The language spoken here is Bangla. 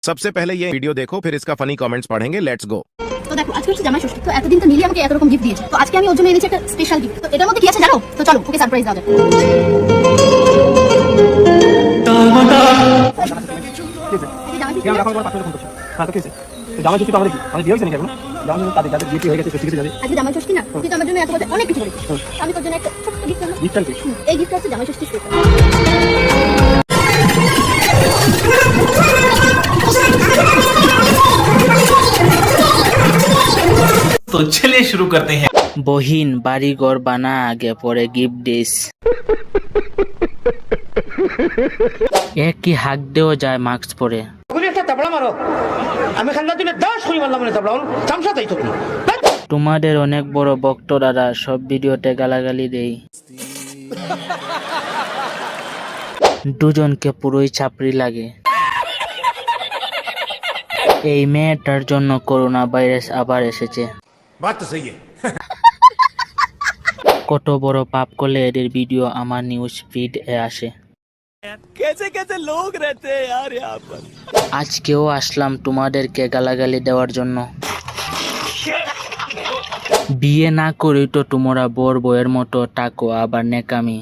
सबसे पहले ये वीडियो देखो, फिर इसका फनी कमेंट्स पढ़ेंगे। Let's go. তো দেখো আজকে হচ্ছে জামাই ষষ্ঠী। তো এতদিন তো মিলি আমাকে এত রকম গিফট দিয়েছে, তো আজকে আমি ওর জন্য এনেছি একটা স্পেশাল গিফট। তো এটার মধ্যে কি আছে জানো? তো চলো ওকে সারপ্রাইজ দাও। আজকে জামাই ষষ্ঠী না, তুই তো আমার জন্য এত কথা অনেক কিছু করেছিস। আমি তোর জন্য একটা ছোট্ট গিফট আনলাম। এই গিফটটা হচ্ছে জামাই ষষ্ঠী স্পেশাল। तो चलिए शुरू करते हैं। বহিন বাড়ি ঘর বানা আগে পরে গিফট দিস। কি হাক দেওয়া যায় মাস্ক পরে। তোমাদের অনেক বড় ভক্তরা সব ভিডিওতে গালাগালি দেই। দুজনকে পুরোই ছাপড়ি লাগে। এই মেয়েটার জন্য করোনা ভাইরাস আবার এসেছে। কত বড় পাপ করলে এদের ভিডিও আমার নিউজ ফিড এ আসে। আজকেও আসলাম তোমাদেরকে গালাগালি দেওয়ার জন্য। বিয়ে না করেই তো তোমরা বর বউয়ের মতো টাকো আবার নেকামি।